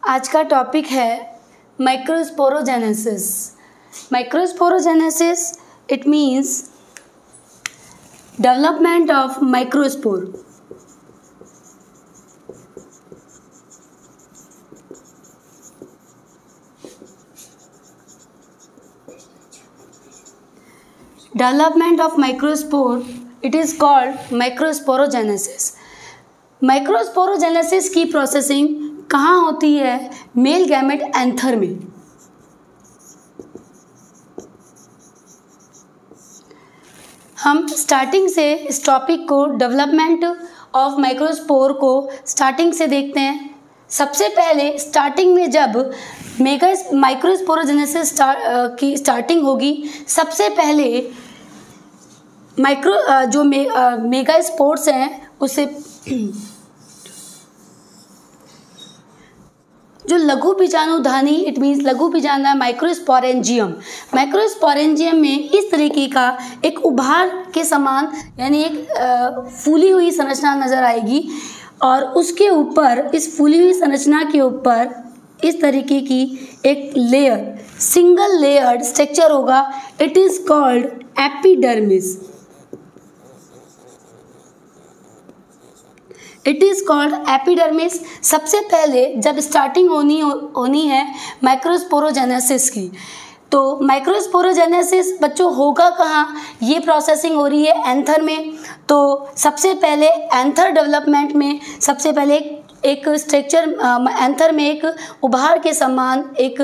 आज का टॉपिक है microsporogenesis. Microsporogenesis it means development of microspore. Development of microspore it is called microsporogenesis. Microsporogenesis की processing कहाँ होती है? मेल गैमेट एंथर में। हम स्टार्टिंग से इस टॉपिक को डेवलपमेंट ऑफ माइक्रोस्पोर को स्टार्टिंग से देखते हैं। सबसे पहले स्टार्टिंग में जब माइक्रोस्पोरोजेनेसिस की स्टार्टिंग होगी, सबसे पहले मेगा स्पोर्स हैं उसे जो लघु बीजाणुधानी इट मीन्स लघु बीजाणु माइक्रोस्पोरेंजियम में इस तरीके का एक उभार के समान यानी एक फूली हुई संरचना नजर आएगी और उसके ऊपर इस फूली हुई संरचना के ऊपर इस तरीके की एक लेयर सिंगल लेयर्ड स्ट्रक्चर होगा। It is called epidermis. It is called epidermis. सबसे पहले जब स्टार्टिंग होनी है माइक्रोस्पोरोजेनेसिस की, तो माइक्रोस्पोरोजेनेसिस बच्चों होगा कहाँ? ये प्रोसेसिंग हो रही है एंथर में। तो सबसे पहले एंथर डेवलपमेंट में सबसे पहले एक स्ट्रक्चर एंथर में एक उभार के समान एक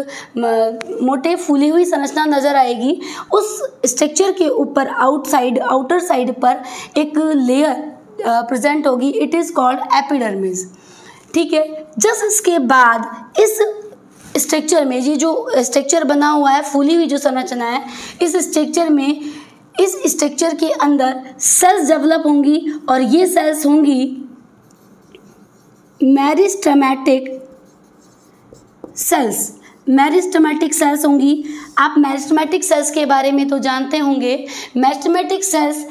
मोटे फूली हुई संरचना नजर आएगी। उस स्ट्रक्चर के ऊपर आउटर साइड पर एक लेयर प्रेजेंट होगी। It is called epidermis. ठीक है, जस्ट इसके बाद इस स्ट्रक्चर में ये जो स्ट्रक्चर बना हुआ है फूली हुई जो संरचना है, इस स्ट्रक्चर के अंदर सेल्स डेवलप होंगी और ये सेल्स होंगी मेरिस्टेमेटिक सेल्स होंगी। आप मेरिस्टेमेटिक सेल्स के बारे में तो जानते होंगे। मेरिस्टेमेटिक सेल्स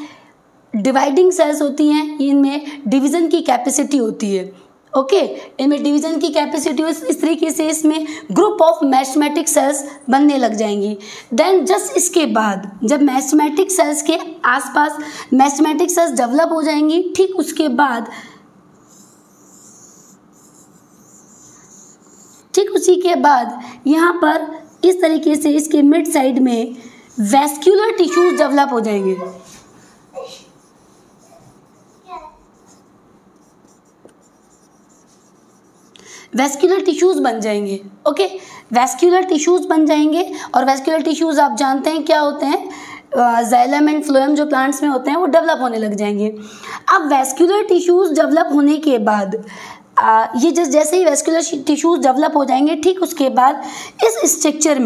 डिवाइडिंग सेल्स होती हैं, इनमें डिवीज़न की कैपेसिटी होती है। ओके, इनमें डिवीज़न की कैपेसिटी इस तरीके से इसमें ग्रुप ऑफ मेरिस्टेमेटिक सेल्स बनने लग जाएंगी। देन जस्ट इसके बाद जब मेरिस्टेमेटिक सेल्स के आसपास मेरिस्टेमेटिक सेल्स डेवलप हो जाएंगी, ठीक उसके बाद उसी के बाद यहाँ पर इस तरीके से इसके मिड साइड में वैस्कुलर टिश्यूज डेवलप हो जाएंगे। वैस्कुलर टिश्यूज बन जाएंगे। ओके, वैस्कुलर टिश्यूज बन जाएंगे और वैस्कुलर टिश्यूज आप जानते हैं क्या होते हैं? जाइलम एंड फ्लोएम जो प्लांट्स में होते हैं वो डेवलप होने लग जाएंगे। अब वैस्कुलर टिश्यूज डेवलप होने के बाद ये जैसे ही वैस्कुलर टिश्यूज डेवलप हो जाएंगे, ठीक उसके बाद इस स्ट्रक्चर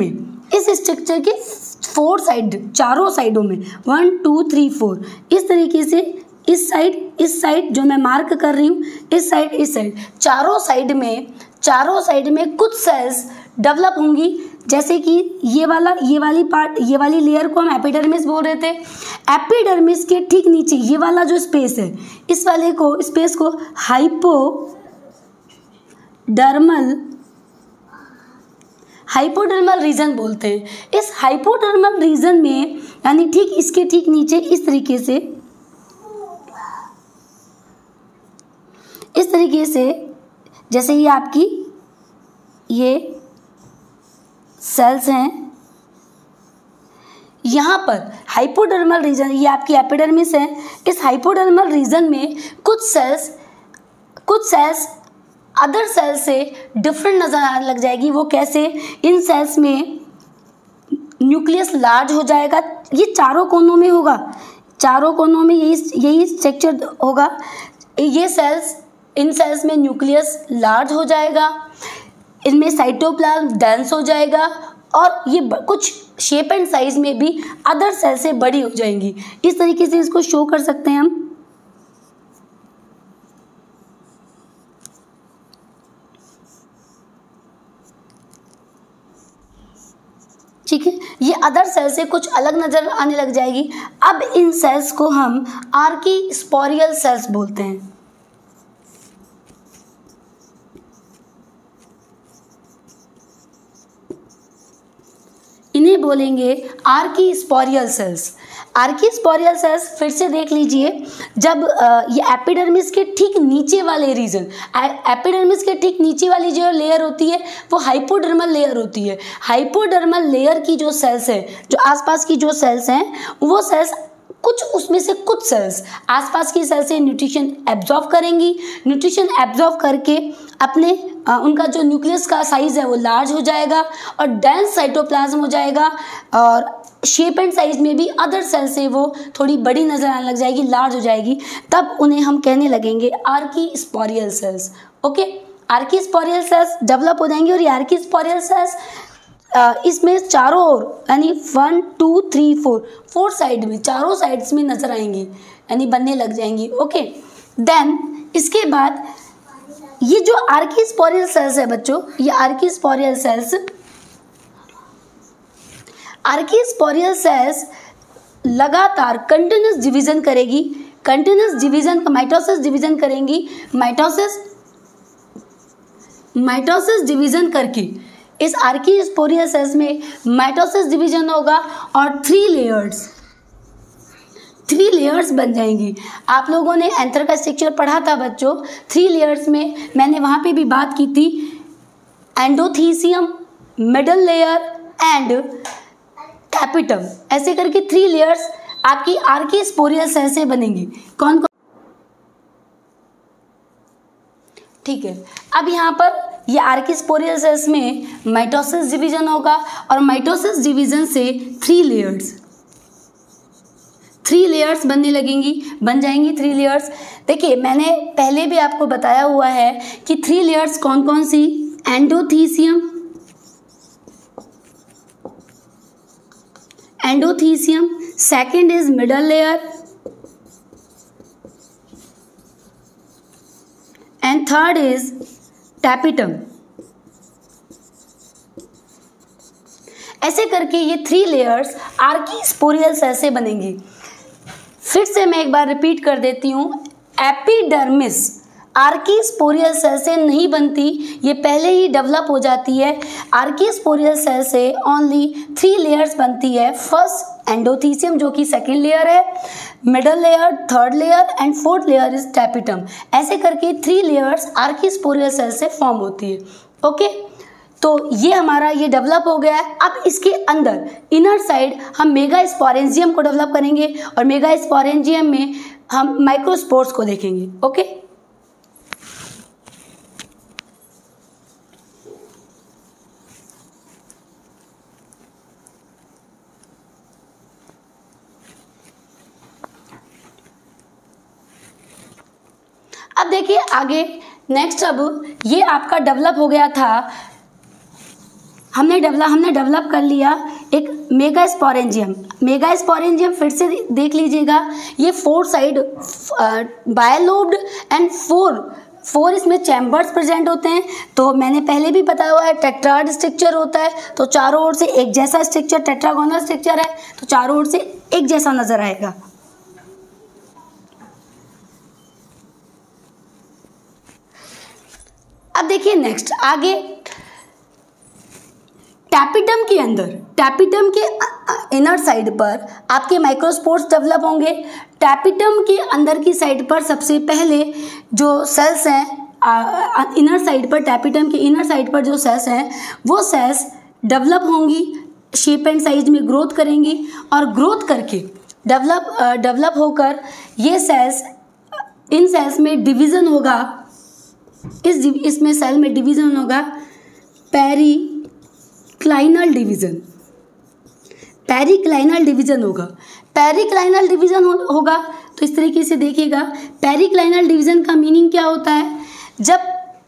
के चारों साइडों में 1 2 3 4 इस तरीके से इस साइड जो मैं मार्क कर रही हूँ, इस साइड चारों साइड में कुछ सेल्स डेवलप होंगी। जैसे कि ये वाली लेयर को हम एपिडर्मिस बोल रहे थे। एपिडर्मिस के ठीक नीचे ये वाला जो स्पेस है, इस वाले स्पेस को हाइपोडर्मल रीजन बोलते हैं। इस हाइपोडर्मल रीजन में यानी ठीक इसके ठीक नीचे इस तरीके से जैसे ये आपकी ये सेल्स हैं, यहाँ पर हाइपोडर्मल रीजन ये आपकी एपिडर्मिस है। इस हाइपोडर्मल रीजन में कुछ सेल्स अदर सेल्स से डिफरेंट नजर आने लग जाएगी। वो कैसे? इन सेल्स में न्यूक्लियस लार्ज हो जाएगा। ये चारों कोनों में होगा, चारों कोनों में यही स्ट्रक्चर होगा। इन सेल्स में न्यूक्लियस लार्ज हो जाएगा, इनमें साइटोप्लाज्म डेंस हो जाएगा और ये कुछ शेप एंड साइज में भी अदर सेल से बड़ी हो जाएंगी। इस तरीके से इसको शो कर सकते हैं हम। ठीक है, ये अदर सेल से कुछ अलग नजर आने लग जाएगी। अब इन सेल्स को हम आर्कीस्पोरियल सेल्स बोलते हैं। इन्हें बोलेंगे आर्कीस्पोरियल सेल्स। आर्कीस्पोरियल सेल्स फिर से देख लीजिए, जब ये एपिडर्मिस के ठीक नीचे वाले रीजन, एपिडर्मिस के ठीक नीचे वाली जो लेयर होती है वो हाइपोडर्मल लेयर होती है। हाइपोडर्मल लेयर की जो सेल्स है, जो आसपास की जो सेल्स हैं, वो सेल्स कुछ उसमें से कुछ सेल्स आसपास की सेल से न्यूट्रिशन एब्जॉर्ब करेंगी। न्यूट्रिशन एब्जॉर्ब करके अपने उनका जो न्यूक्लियस का साइज है वो लार्ज हो जाएगा और डेंस साइटोप्लाज्म हो जाएगा, और शेप एंड साइज में भी अदर सेल से वो थोड़ी बड़ी नजर आने लग जाएगी, लार्ज हो जाएगी। तब उन्हें हम कहने लगेंगे आर्कीस्पोरियल सेल्स। ओके, आर्कीस्पोरियल सेल्स डेवलप हो जाएंगी और ये आर्कीस्पोरियल सेल्स इसमें चारों ओर यानी 1 2 3 4 साइड में, चारों साइड्स में नजर आएंगी, यानी बनने लग जाएंगी। ओके, देन इसके बाद ये जो आर्कीस्पोरियल सेल्स है बच्चों, ये आर्कीस्पोरियल सेल्स लगातार कंटिन्यूस डिवीजन करेगी, कंटिन्यूस डिवीजन माइटोसिस डिवीजन करेंगी। माइटोसिस डिवीजन करके इस आर्कीस्पोरियल सेल्स में माइटोसिस डिवीजन होगा और 3 लेयर्स बन जाएंगी। आप लोगों ने एंथर का स्ट्रक्चर पढ़ा था बच्चों, 3 लेयर्स में मैंने वहाँ पे भी बात की थी, एंडोथीसियम, मिडल लेयर एंड कैपिटम, ऐसे करके 3 लेयर्स आपकी आर्कीस्पोरियल सेल से बनेंगी। कौन कौन? ठीक है, अब यहाँ पर ये आर्कीस्पोरियल सेल्स में माइटोसिस डिवीजन होगा और माइटोसिस डिवीजन से 3 लेयर्स बनने लगेंगी, बन जाएंगी 3 लेयर्स। देखिए मैंने पहले भी आपको बताया हुआ है कि 3 लेयर्स कौन कौन सी, endothecium, second is middle layer and third is tapetum. ऐसे करके ये 3 लेयर्स आर्कीस्पोरियल सेल से बनेंगी। फिर से मैं एक बार रिपीट कर देती हूँ, एपिडर्मिस आर्कीस्पोरियल सेल से नहीं बनती, ये पहले ही डेवलप हो जाती है। आर्कीस्पोरियल सेल से ओनली 3 लेयर्स बनती है। फर्स्ट एंडोथीसियम जो कि सेकेंड लेयर है, middle layer, third layer and fourth layer is tapetum. ऐसे करके 3 लेयर्स आर्कीस्पोरियल सेल से फॉर्म होती है। ओके, तो ये हमारा ये डेवलप हो गया है। अब इसके अंदर इनर साइड हम मेगास्पोरेंजियम को डेवलप करेंगे और मेगास्पोरेंजियम में हम माइक्रोस्पोर्स को देखेंगे। ओके, अब देखिए आगे नेक्स्ट, अब ये आपका डेवलप हो गया था, हमने डेवलप कर लिया एक मेगास्पोरेंजियम। मेगास्पोरेंजियम फिर से देख लीजिएगा, ये 4 साइड बायलोब्ड एंड 4 इसमें चैम्बर्स प्रेजेंट होते हैं। तो मैंने पहले भी बताया हुआ है टेट्राड स्ट्रक्चर होता है, तो चारों ओर से एक जैसा स्ट्रक्चर, टेट्रागोनल स्ट्रक्चर है तो चारों ओर से एक जैसा नजर आएगा। अब देखिए नेक्स्ट आगे, टैपिटम के अंदर, टैपिटम के इनर साइड पर आपके माइक्रोस्पोर्स डेवलप होंगे। टैपिटम के अंदर की साइड पर सबसे पहले जो सेल्स हैं इनर साइड पर, टैपिटम के इनर साइड पर जो सेल्स हैं वो सेल्स डेवलप होंगी, शेप एंड साइज में ग्रोथ करेंगी और ग्रोथ करके डेवलप होकर ये सेल्स, इन सेल्स में डिवीज़न होगा, इसमें सेल में डिवीज़न होगा पेरिक्लाइनल डिवीज़न होगा। पेरिक्लाइनल डिवीज़न होगा तो इस तरीके से देखिएगा, पेरिक्लाइनल डिवीज़न का मीनिंग क्या होता है, जब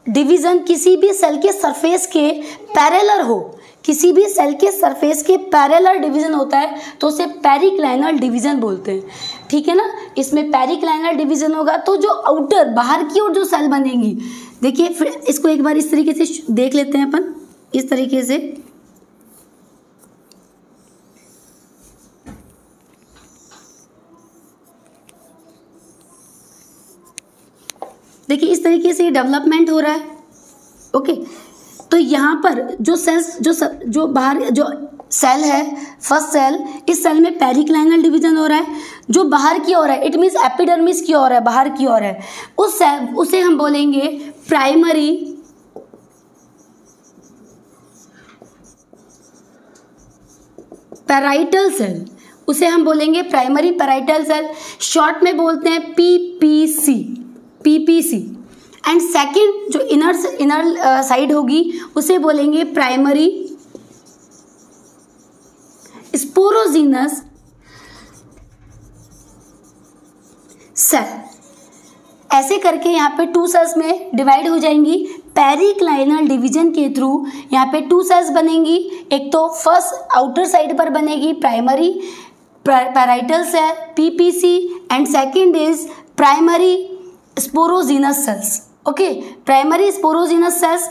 डिवीज़न किसी भी सेल के सरफेस के पैरेलल हो, किसी भी सेल के सरफेस के पैरेलल डिवीज़न होता है तो उसे पेरिक्लाइनल डिवीज़न बोलते हैं। ठीक है ना, इसमें पेरिक्लाइनल डिवीज़न होगा तो जो आउटर, बाहर की ओर जो सेल बनेंगी, देखिए फिर इसको एक बार इस तरीके से देख लेते हैं अपन, इस तरीके से देखिए, इस तरीके से डेवलपमेंट हो रहा है। ओके, तो यहाँ पर जो सेल्स, जो बाहर जो सेल है, फर्स्ट सेल, इस सेल में पेरिक्लाइनल डिवीजन हो रहा है, जो बाहर की ओर है, इट मीन्स एपिडर्मिस की ओर है, बाहर की ओर है, उस सेल उसे हम बोलेंगे प्राइमरी पैराइटल सेल, उसे हम बोलेंगे प्राइमरी पैराइटल सेल, शॉर्ट में बोलते हैं पीपीसी, पीपीसी। एंड सेकंड जो इनर साइड होगी उसे बोलेंगे प्राइमरी स्पोरोजीनस सेल। ऐसे करके यहाँ पे 2 सेल्स में डिवाइड हो जाएंगी पेरिक्लाइनल डिवीजन के थ्रू। यहाँ पे 2 सेल्स बनेंगी, एक तो फर्स्ट आउटर साइड पर बनेगी primary parietal cell PPC and second is primary sporogenous cells. Okay, primary sporogenous cells.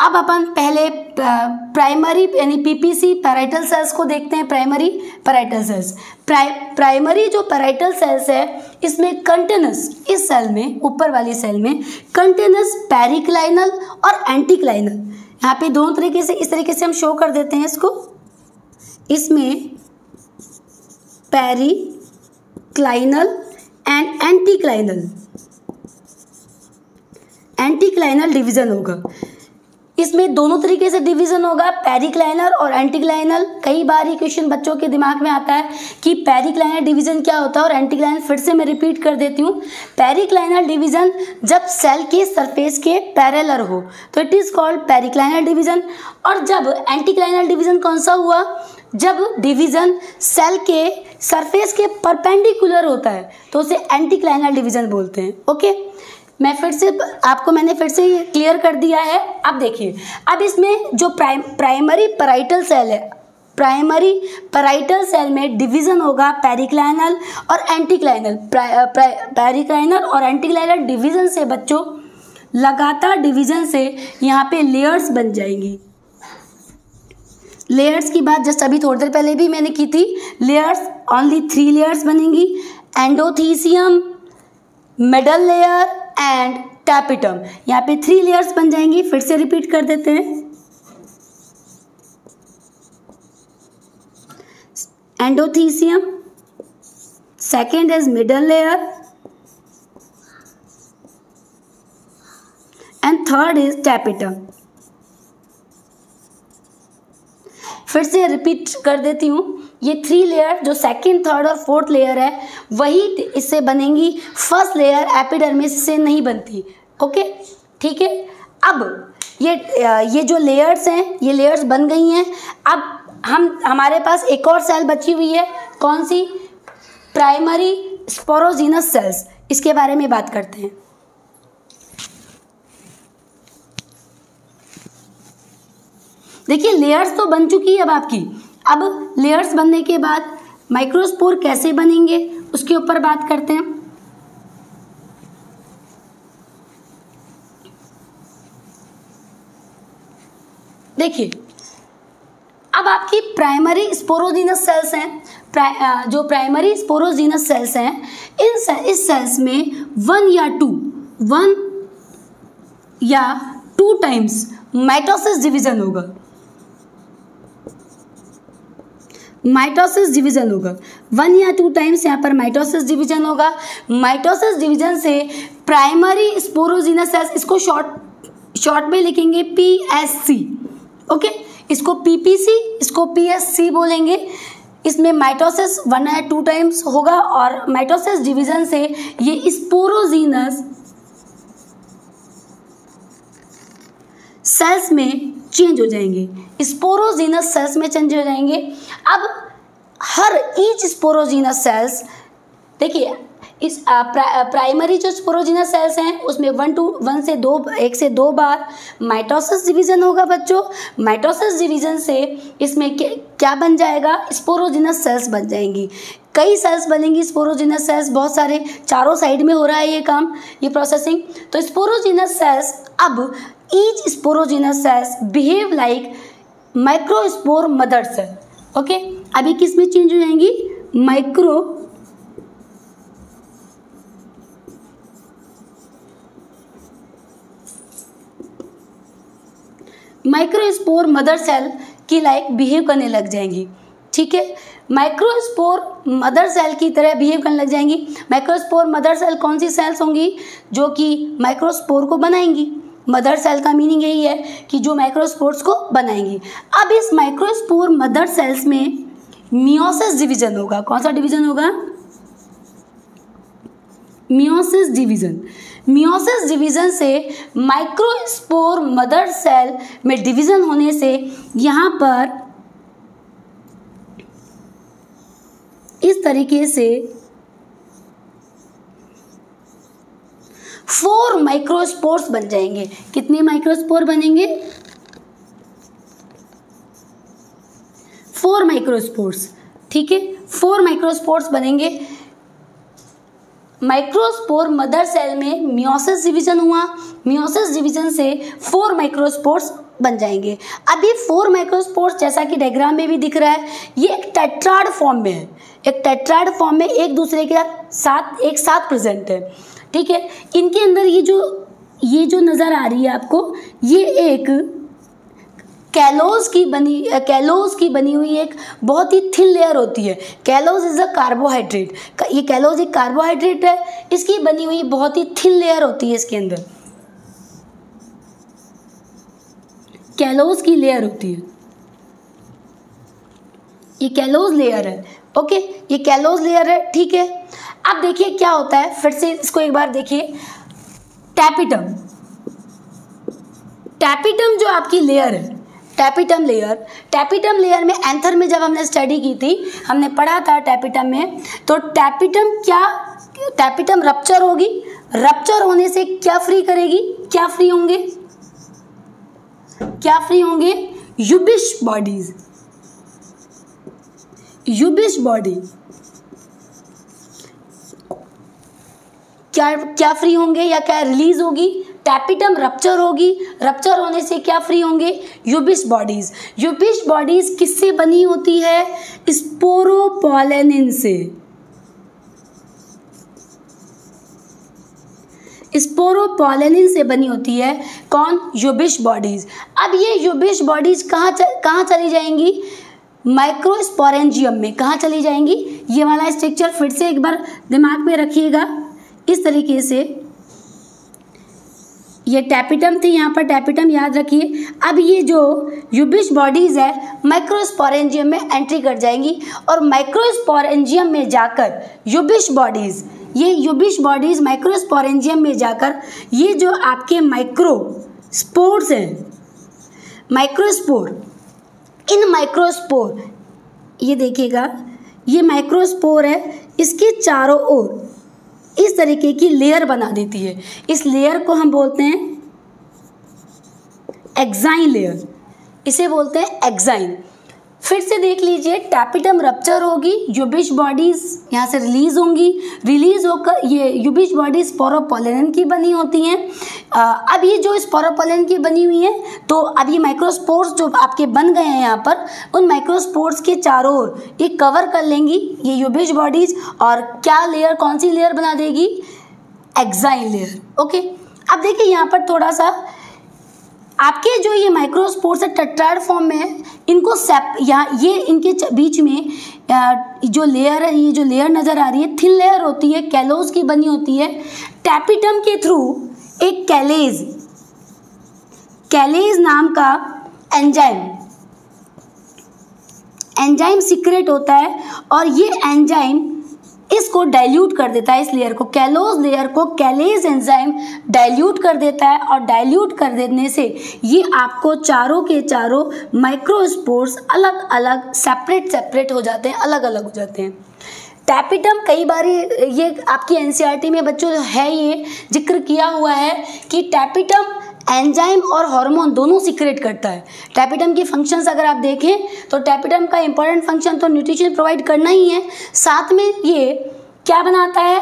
अब अपन पहले प्राइमरी यानी पीपीसी पैराइटल सेल्स को देखते हैं। प्राइमरी पैराइटल सेल्स, प्राइमरी जो पैराइटल सेल्स है इसमें कंटिन्यूस, इस सेल में, ऊपर वाली सेल में कंटिन्यूस पेरिक्लाइनल और एंटीक्लाइनल, यहाँ पे दोनों तरीके से, इस तरीके से हम शो कर देते हैं इसको, इसमें पेरिक्लाइनल एंड एंटीक्लाइनल डिवीजन होगा। इसमें दोनों तरीके से डिवीजन होगा, पेरिक्लाइनल और एंटीक्लाइनल। कई बार ये क्वेश्चन बच्चों के दिमाग में आता है कि पेरिक्लाइनल डिवीजन क्या होता है और एंटीक्लाइनल, फिर से मैं रिपीट कर देती हूँ। पेरिक्लाइनल डिवीजन जब सेल के सरफेस के पैरेलल हो तो it is called periclinal division, और जब एंटीक्लाइनल डिवीजन कौन सा हुआ, जब डिवीजन सेल के सरफेस के परपेंडिकुलर होता है तो उसे एंटीक्लाइनल डिवीजन बोलते हैं। ओके, मैंने फिर से ये क्लियर कर दिया है। अब देखिए, अब इसमें जो प्राइमरी पैराइटल सेल है, प्राइमरी पैराइटल सेल में डिवीजन होगा पेरिक्लाइनल और एंटीक्लाइनल। पेरिक्लाइनल और एंटीक्लाइनल डिवीजन से बच्चों, लगातार डिवीजन से यहाँ पे लेयर्स बन जाएंगी। लेयर्स की बात जस्ट अभी थोड़ी देर पहले भी मैंने की थी। लेयर्स, ओनली 3 लेयर्स बनेंगी, endothecium, middle layer and tapetum. यहाँ पे 3 लेयर्स बन जाएंगी। फिर से रिपीट कर देते हैं, endothecium, second is middle layer and third is tapetum. फिर से रिपीट कर देती हूँ, ये 3 लेयर जो सेकंड, थर्ड और फोर्थ लेयर है वही इससे बनेंगी, फर्स्ट लेयर एपिडर्मिस से नहीं बनती। ओके, ठीक है। अब ये जो लेयर्स हैं, ये लेयर्स बन गई हैं। अब हमारे पास एक और सेल बची हुई है, कौन सी, प्राइमरी स्पोरोजीनस सेल्स। इसके बारे में बात करते हैं। देखिए, लेयर्स तो बन चुकी है अब आपकी। अब लेयर्स बनने के बाद माइक्रोस्पोर कैसे बनेंगे उसके ऊपर बात करते हैं। देखिए, अब आपकी प्राइमरी स्पोरोजीनस सेल्स हैं। जो प्राइमरी स्पोरोजीनस सेल्स हैं, इस सेल्स में 1 या 2 टाइम्स माइटोसिस डिवीजन होगा। माइटोसिस डिवीजन होगा 1 या 2 टाइम्स यहाँ पर माइटोसिस डिवीजन होगा। माइटोसिस डिवीजन से प्राइमरी स्पोरोजीनस सेल्स, इसको शॉर्ट में लिखेंगे PSC। ओके, इसको PPC, इसको PSC बोलेंगे। इसमें माइटोसिस 1 या 2 टाइम्स होगा और माइटोसिस डिवीजन से ये स्पोरोजीनस सेल्स में चेंज हो जाएंगे, स्पोरोजीनस सेल्स में चेंज हो जाएंगे। अब हर ईच स्पोरोजीनस सेल्स, देखिए, इस प्राइमरी जो स्पोरोजीनस सेल्स हैं उसमें 1 से 2 बार माइटोसिस डिवीजन होगा बच्चों। माइटोसिस डिवीजन से इसमें क्या बन जाएगा, स्पोरोजीनस सेल्स बन जाएंगी। कई सेल्स बनेंगी स्पोरोजीनस सेल्स, बहुत सारे, चारों साइड में हो रहा है ये काम, ये प्रोसेसिंग। तो स्पोरोजीनस सेल्स, अब each sporogenous cells behave like microspore mother cell. Okay, अभी किस में चेंज हो जाएंगी, माइक्रोस्पोर मदर सेल की लाइक बिहेव करने लग जाएंगी, ठीक है। माइक्रोस्पोर मदर सेल की तरह बिहेव करने लग जाएंगी। माइक्रोस्पोर मदर सेल कौन सी सेल्स होंगी, जो कि माइक्रोस्पोर को बनाएंगी। मदर सेल का मीनिंग यही है कि जो माइक्रोस्पोर्स को बनाएंगी। अब इस माइक्रोस्पोर मदर सेल्स में मियोसिस डिवीजन होगा। कौन सा डिवीजन होगा, मियोसिस डिवीजन। मियोसिस डिवीजन से माइक्रोस्पोर मदर सेल में डिवीजन होने से यहाँ पर इस तरीके से 4 माइक्रोस्पोर्स बन जाएंगे। कितने माइक्रोस्पोर बनेंगे, 4 माइक्रोस्पोर्स, ठीक है। 4 माइक्रोस्पोर्स बनेंगे। माइक्रोस्पोर मदर सेल में मियोसिस डिवीजन हुआ, मियोसिस डिवीजन से 4 माइक्रोस्पोर्स बन जाएंगे। अब ये 4 माइक्रोस्पोर्स जैसा कि डायग्राम में भी दिख रहा है, ये एक टेट्राड फॉर्म में है। एक टेट्राड फॉर्म में एक दूसरे के साथ एक साथ प्रेजेंट है, ठीक है। इनके अंदर ये जो नज़र आ रही है आपको, ये एक कैलोज की बनी हुई एक बहुत ही थिन लेयर होती है। Callose is a carbohydrate. ये कैलोज एक कार्बोहाइड्रेट है, इसकी बनी हुई बहुत ही थिन लेयर होती है। इसके अंदर कैलोज की लेयर होती है, ये कैलोज लेयर है, ओके। ये कैलोज लेयर है, ठीक है। अब देखिए क्या होता है, फिर से इसको एक बार देखिए। टैपिटम जो आपकी लेयर है, टैपिटम लेयर में एंथर में जब हमने स्टडी की थी, हमने पढ़ा था टैपिटम में, तो टैपिटम रप्चर होगी। रप्चर होने से क्या फ्री करेगी, क्या फ्री होंगे यूबिश बॉडीज। यूबिश बॉडी क्या फ्री होंगे या क्या रिलीज होगी, टैपिटम रप्चर होगी। रप्चर होने से क्या फ्री होंगे, यूबिश बॉडीज। यूबिश बॉडीज किससे बनी होती है, स्पोरोपोलेनिन से। स्पोरोपोलेनिन से बनी होती है कौन, यूबिश बॉडीज। अब ये यूबिश बॉडीज कहाँ चली जाएंगी, माइक्रोस्पोरेंजियम में। कहाँ चली जाएंगी, ये वाला स्ट्रक्चर फिर से एक बार दिमाग में रखिएगा। इस तरीके से ये टैपिटम थी, यहाँ पर टैपिटम याद रखिए। अब ये जो यूबिश बॉडीज है माइक्रोस्पोरेंजियम में एंट्री कर जाएंगी और माइक्रोस्पोरेंजियम में जाकर यूबिश बॉडीज माइक्रोस्पोरेंजियम में जाकर ये जो आपके माइक्रोस्पोर्स हैं, इन माइक्रोस्पोर, ये देखिएगा, ये माइक्रोस्पोर है, इसके चारों ओर इस तरीके की लेयर बना देती है। इस लेयर को हम बोलते हैं एक्साइन लेयर, इसे बोलते हैं एक्साइन। फिर से देख लीजिए, टैपिटम रप्चर होगी, यूबिश बॉडीज यहाँ से रिलीज होंगी। रिलीज होकर ये यूबिश बॉडीज स्पोरोपोलेनिन की बनी होती हैं। अब ये जो स्पोरोपोलेनिन की बनी हुई है, तो अब ये माइक्रोस्पोर्स जो आपके बन गए हैं यहाँ पर, उन माइक्रोस्पोर्स के चारों ओर ये कवर कर लेंगी ये यूबिश बॉडीज, और क्या लेयर, कौन सी लेयर बना देगी, एक्साइन लेयर, ओके। अब देखिए यहाँ पर थोड़ा सा आपके जो ये माइक्रोस्पोर्स है टेट्राड फॉर्म में है, इनको ये इनके बीच में जो लेयर है, ये जो लेयर नज़र आ रही है थिन लेयर होती है, कैलोज की बनी होती है। टैपिटम के थ्रू एक कैलेज नाम का एंजाइम सीक्रेट होता है, और ये एंजाइम इसको डाइल्यूट कर देता है, इस लेयर को, कैलोज लेयर को कैलेज एंजाइम डाइल्यूट कर देता है, और डाइल्यूट कर देने से ये आपको चारों के चारों माइक्रोस्पोर्स अलग अलग सेपरेट हो जाते हैं, अलग अलग हो जाते हैं। टैपिटम कई बार ये आपकी एनसीईआरटी में बच्चों है, ये जिक्र किया हुआ है कि टैपिटम एंजाइम और हार्मोन दोनों सीक्रेट करता है। टैपिटम की फंक्शंस अगर आप देखें तो टैपिटम का इंपॉर्टेंट फंक्शन तो न्यूट्रिशन प्रोवाइड करना ही है, साथ में ये क्या बनाता है,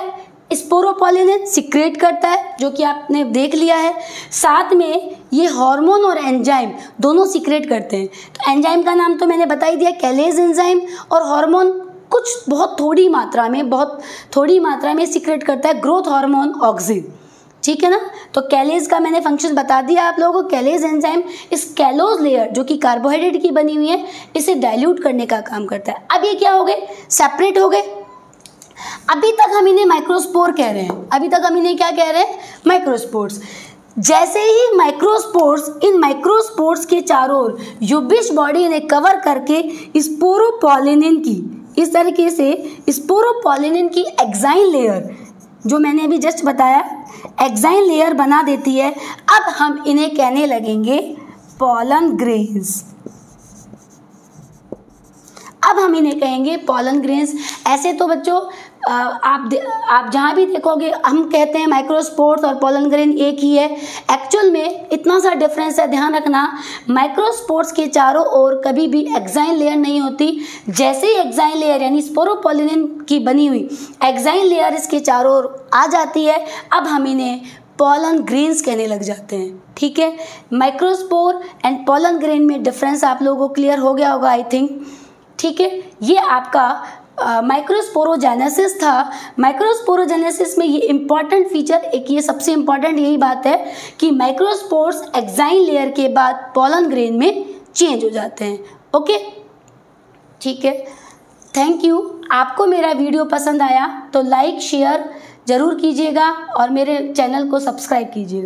स्पोरोपोलेनिन सीक्रेट करता है, जो कि आपने देख लिया है। साथ में ये हार्मोन और एंजाइम दोनों सीक्रेट करते हैं। तो एंजाइम का नाम तो मैंने बता ही दिया, कैलेज एंजाइम, और हार्मोन बहुत थोड़ी मात्रा में सीक्रेट करता है ग्रोथ हार्मोन ऑक्सिन, ठीक है ना। तो कैलेज का मैंने फंक्शन बता दिया आप लोगों को। कैलेज एंजाइम इस कैलोज लेयर जो कि कार्बोहाइड्रेट की बनी हुई है इसे डाइल्यूट करने का काम करता है। अब ये क्या हो गए, सेपरेट हो गए। अभी तक हम इन्हें माइक्रोस्पोर कह रहे हैं, अभी तक हम इन्हें क्या कह रहे हैं, माइक्रोस्पोर्स। जैसे ही माइक्रोस्पोर्स, इन माइक्रोस्पोर्स के चारों ओर यूबिश बॉडी इन्हें कवर करके स्पोरोपोलिनिन की, इस तरीके से स्पोरोपोलिनिन की एक्साइन लेयर जो मैंने अभी जस्ट बताया, एक्साइन लेयर बना देती है। अब हम इन्हें कहने लगेंगे पॉलन ग्रेन्स। अब हम इन्हें कहेंगे पॉलन ग्रेन्स। ऐसे तो बच्चों आप जहाँ भी देखोगे हम कहते हैं माइक्रोस्पोर्स और पॉलन ग्रेन एक ही है। एक्चुअल में इतना सा डिफरेंस है, ध्यान रखना। माइक्रोस्पोर्स के चारों ओर कभी भी एक्साइन लेयर नहीं होती। जैसे ही एक्साइन लेयर यानी स्पोरोपोलिनिन की बनी हुई एक्साइन लेयर इसके चारों ओर आ जाती है, अब हम इन्हें पॉलन ग्रेन्स कहने लग जाते हैं। ठीक है, माइक्रोस्पोर एंड पॉलन ग्रेन में डिफरेंस आप लोगों को क्लियर हो गया होगा आई थिंक। ठीक है, ये आपका माइक्रोस्पोरोजेनेसिस था। माइक्रोस्पोरोजेनेसिस में ये इंपॉर्टेंट फीचर, एक ये सबसे इंपॉर्टेंट यही बात है कि माइक्रोस्पोर्स एक्साइन लेयर के बाद पॉलन ग्रेन में चेंज हो जाते हैं। ओके, ठीक है, थैंक यू। आपको मेरा वीडियो पसंद आया तो लाइक शेयर ज़रूर कीजिएगा और मेरे चैनल को सब्सक्राइब कीजिएगा।